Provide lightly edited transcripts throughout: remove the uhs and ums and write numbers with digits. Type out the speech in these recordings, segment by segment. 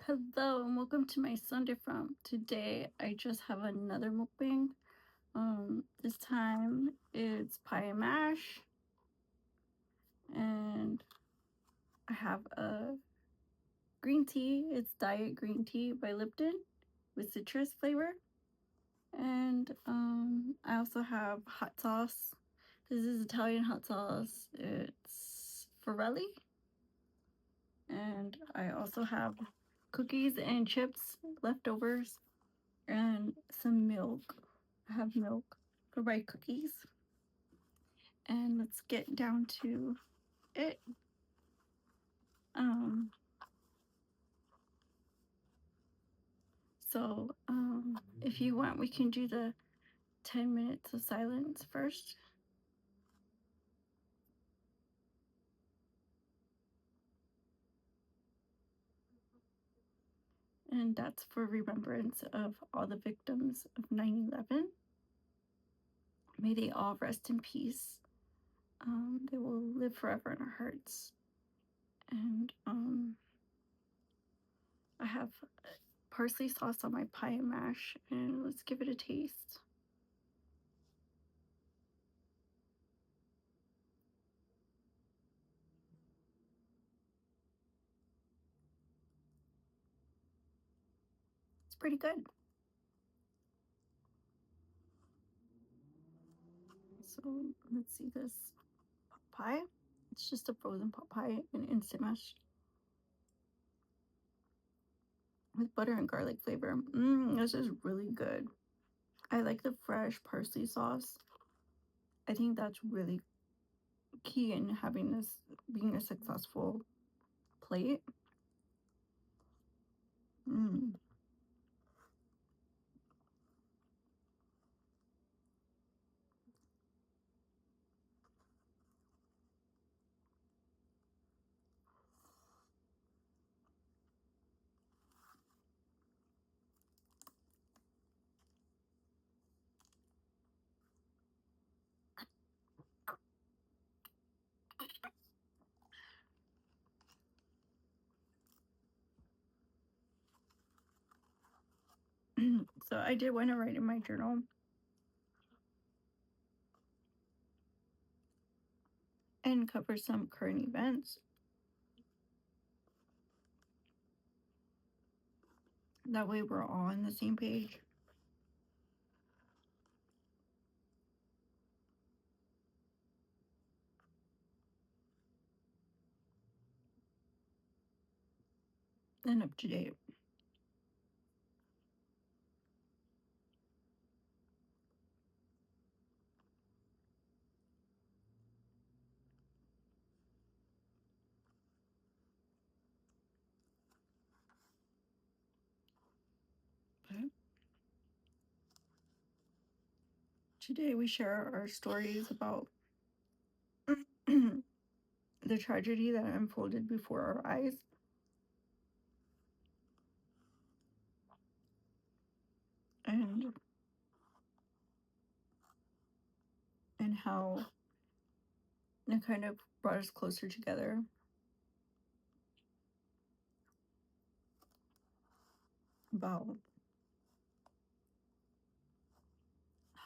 Hello and welcome to my Sunday From. Today I just have another mukbang. This time it's pie and mash, and I have a green tea. It's diet green tea by Lipton with citrus flavor, and I also have hot sauce. This is Italian hot sauce. It's Forelli, and I also have cookies and chips leftovers and some milk. I have milk for my cookies. And let's get down to it. Um, if you want, we can do the 10 minutes of silence first. And that's for remembrance of all the victims of 9/11. May they all rest in peace. They will live forever in our hearts. And I have parsley sauce on my pie and mash, and let's give it a taste. It's pretty good. So let's see this pot pie. It's just a frozen pot pie and instant mash with butter and garlic flavor. This is really good. I like the fresh parsley sauce. I think that's really key in having this being a successful plate. Mm. So I did want to write in my journal and cover some current events. That way we're all on the same page. And up to date. Okay. Today we share our stories about the tragedy that unfolded before our eyes, and how it kind of brought us closer together about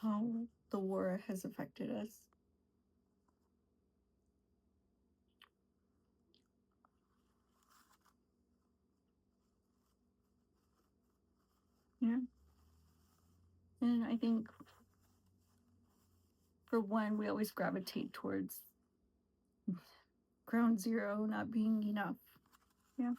how the war has affected us. Yeah. And I think, for one, we always gravitate towards ground zero not being enough. Yeah.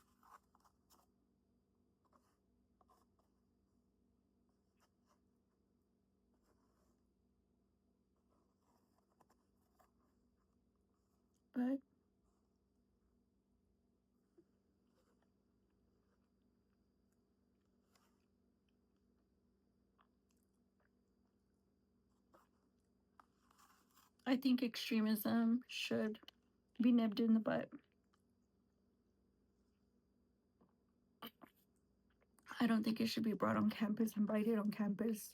But I think extremism should be nipped in the butt. I don't think it should be brought on campus, invited on campus,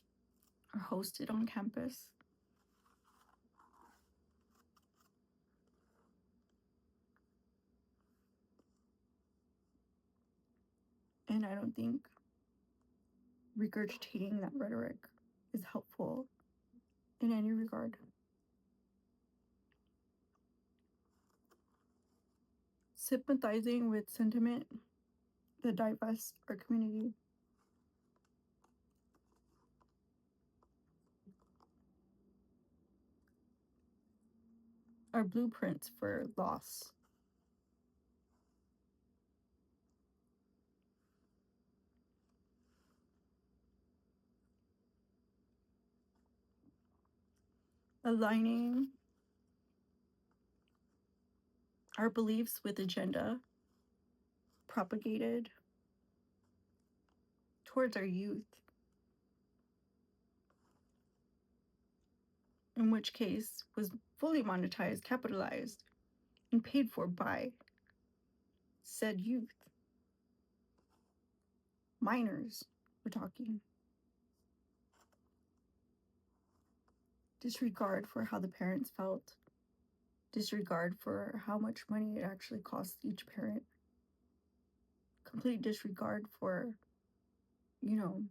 or hosted on campus. And I don't think regurgitating that rhetoric is helpful in any regard. Sympathizing with sentiment that divides our community are blueprints for loss. Aligning our beliefs with agenda propagated towards our youth, in which case was fully monetized, capitalized, and paid for by said youth. Minors, we're talking. Disregard for how the parents felt, disregard for how much money it actually costs each parent, complete disregard for, the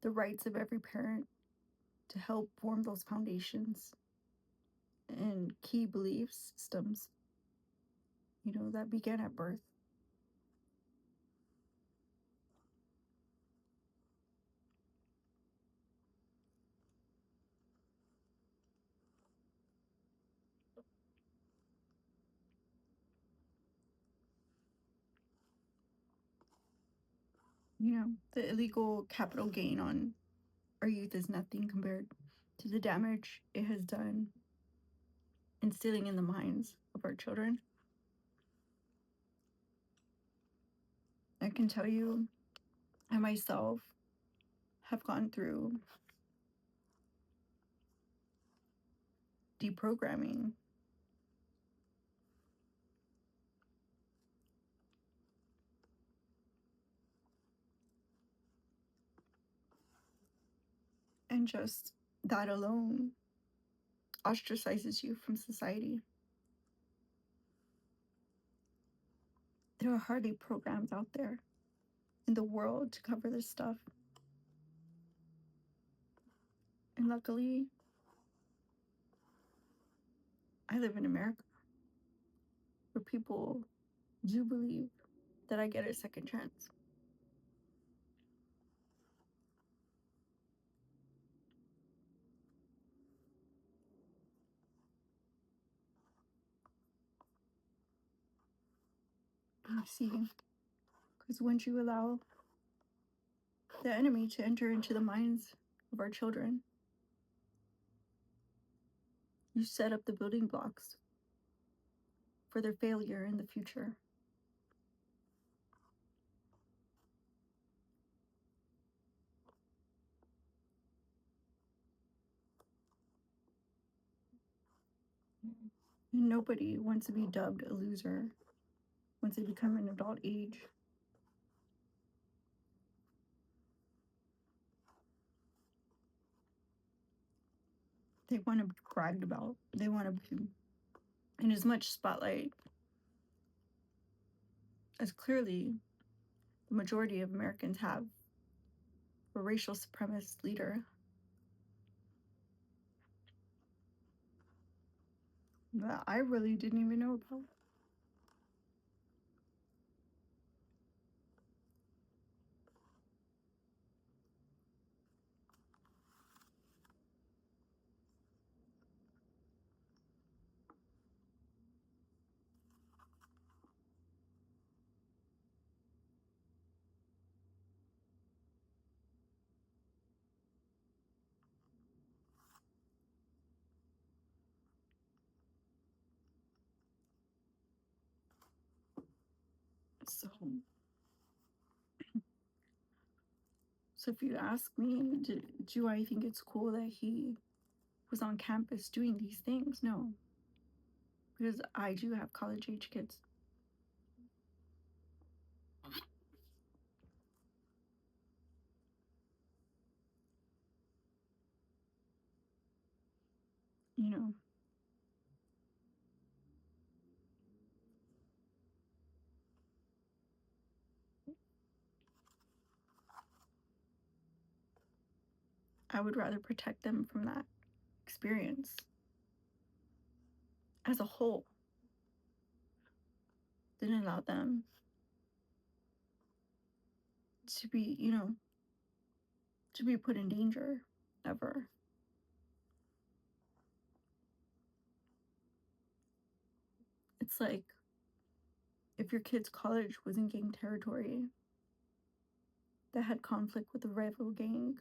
rights of every parent to help form those foundations and key belief systems, that began at birth. The illegal capital gain on our youth is nothing compared to the damage it has done instilling in the minds of our children. I can tell you, I myself have gone through deprogramming. And just that alone ostracizes you from society. There are hardly programs out there in the world to cover this stuff. And luckily, I live in America where people do believe that I get a second chance. I see. Because once you allow the enemy to enter into the minds of our children, you set up the building blocks for their failure in the future. And nobody wants to be dubbed a loser once they become an adult age. They want to be bragged about. They want to be in as much spotlight as clearly the majority of Americans have a racial supremacist leader that I really didn't even know about. So if you ask me, do I think it's cool that he was on campus doing these things? No, because I do have college age kids. You know, I would rather protect them from that experience as a whole than allow them to be, to be put in danger ever. It's like if your kid's college was in gang territory that had conflict with a rival gang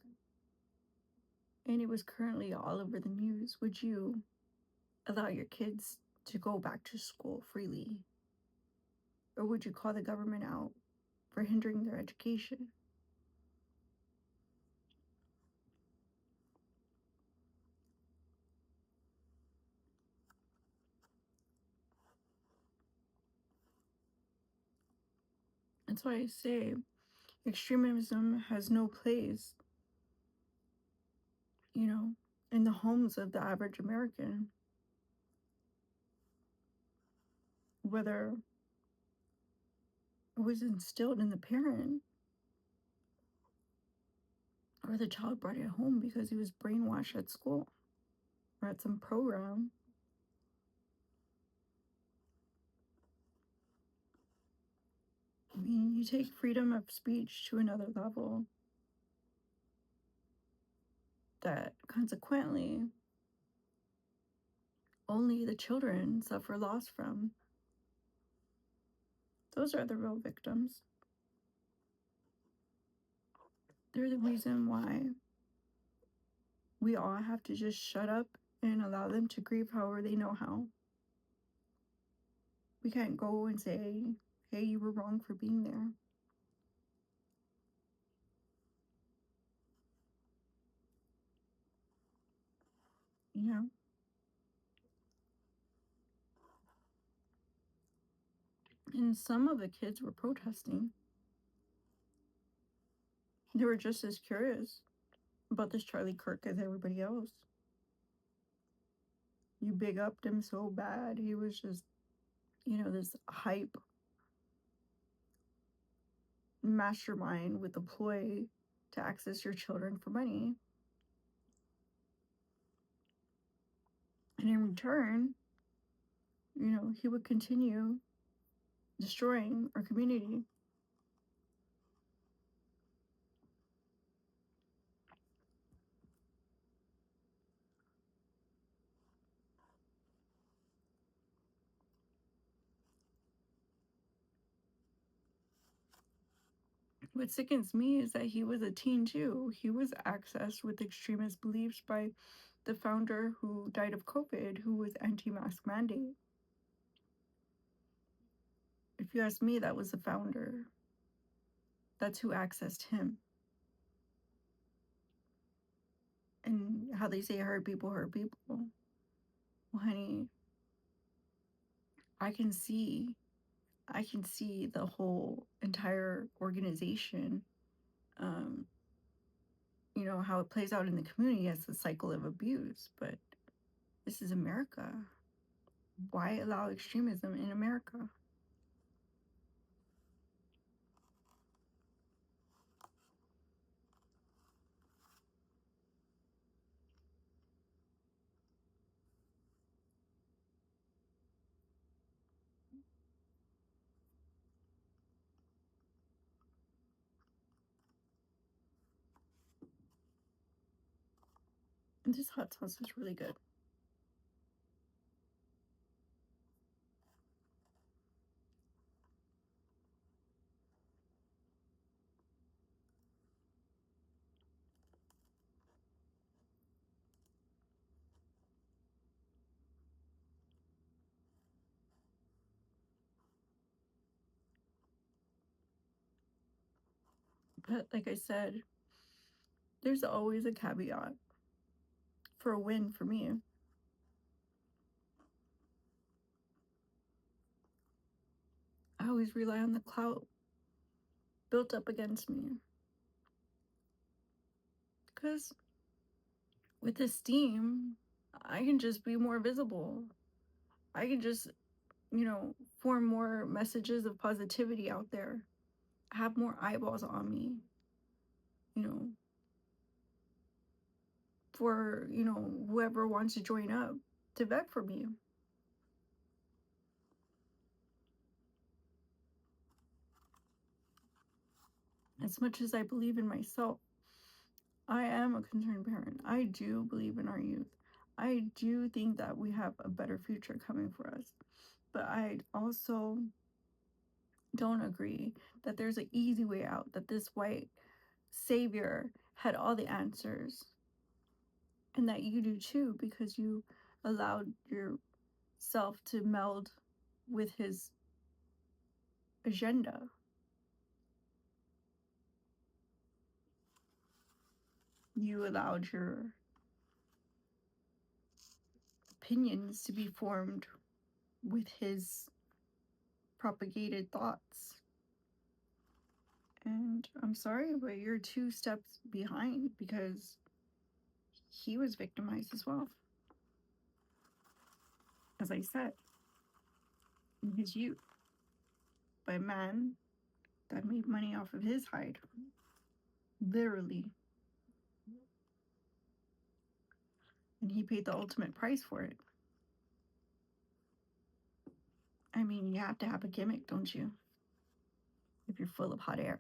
and it was currently all over the news, would you allow your kids to go back to school freely? Or would you call the government out for hindering their education? That's why I say extremism has no place, you know, in the homes of the average American, whether it was instilled in the parent or the child brought it home because he was brainwashed at school or at some program. I mean, you take freedom of speech to another level that consequently only the children suffer loss from. Those are the real victims. They're the reason why we all have to just shut up and allow them to grieve however they know how. We can't go and say, hey, you were wrong for being there. You know? And some of the kids were protesting. They were just as curious about this Charlie Kirk as everybody else. You big upped him so bad. He was just, this hype mastermind with a ploy to access your children for money. And in return, he would continue destroying our community. What sickens me is that he was a teen too. He was accessed with extremist beliefs by the founder who died of COVID, who was anti-mask mandate. If you ask me, that was the founder. That's who accessed him. And how they say hurt people hurt people. Well, honey, I can see the whole entire organization, how it plays out in the community as a cycle of abuse. But this is America. Why allow extremism in America? And this hot sauce is really good. But like I said, there's always a caveat for a win for me. I always rely on the clout built up against me. Because with esteem, I can just be more visible. I can just, form more messages of positivity out there, have more eyeballs on me, you know. for, you know, whoever wants to join up to vet for me. As much as I believe in myself, I am a concerned parent. I do believe in our youth. I do think that we have a better future coming for us. But I also don't agree that there's an easy way out, that this white savior had all the answers, and that you do too, because you allowed yourself to meld with his agenda. You allowed your opinions to be formed with his propagated thoughts. And I'm sorry, but you're 2 steps behind because he was victimized as well. As I said, in his youth, by a man that made money off of his hide. Literally. And he paid the ultimate price for it. I mean, you have to have a gimmick, don't you? If you're full of hot air.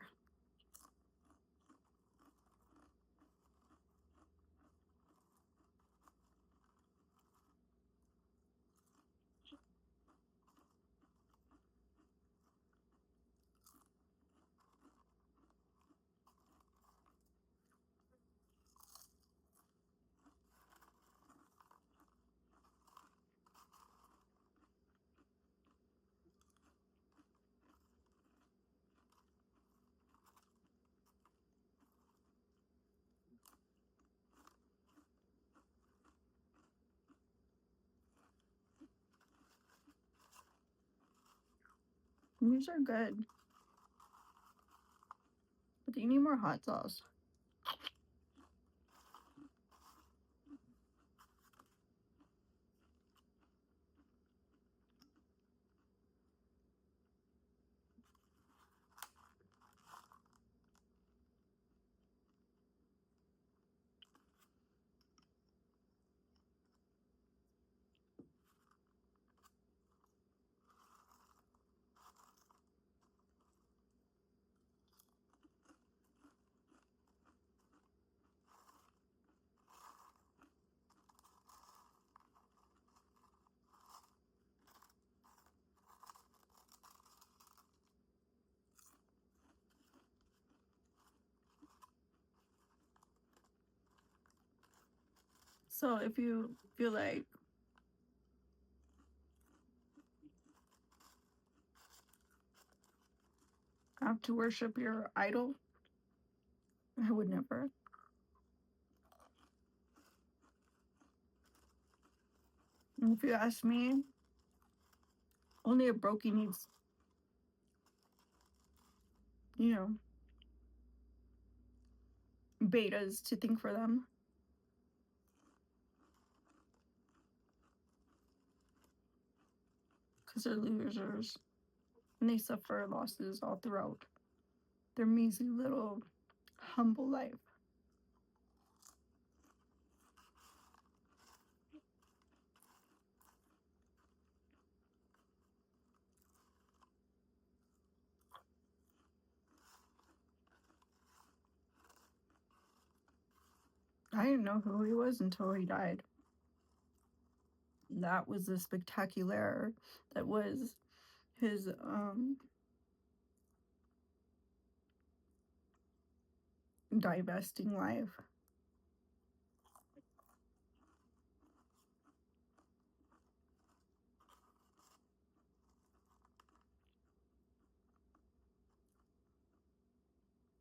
These are good. But you need more hot sauce. So if you feel like I have to worship your idol, I would never. And if you ask me, only a brokey needs, you know, betas to think for them. Because they're losers. And they suffer losses all throughout their measly little humble life. I didn't know who he was until he died. That was the spectacular. That was his divesting life.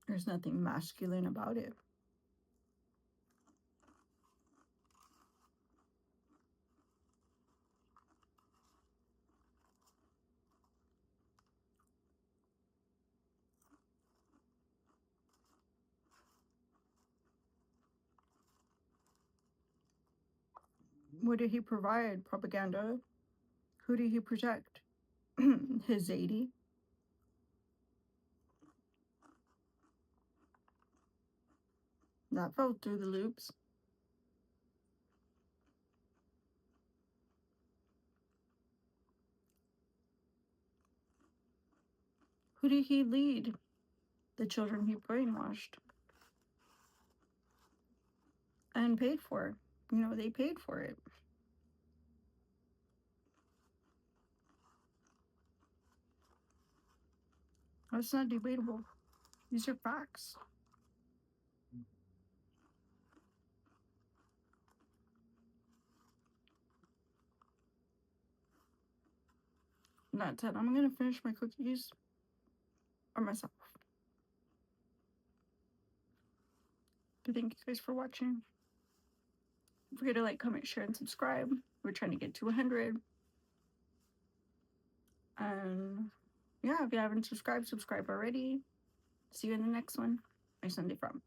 There's nothing masculine about it. What did he provide? Propaganda. Who did he protect? His Zadie. That fell through the loops. Who did he lead? The children he brainwashed and paid for. You know, they paid for it. That's not debatable. These are facts. Not 10. I'm gonna finish my cookies or myself. But thank you guys for watching. Don't forget to like, comment, share, and subscribe. We're trying to get to 100. And yeah, if you haven't subscribed, subscribe already. See you in the next one. My Sunday From.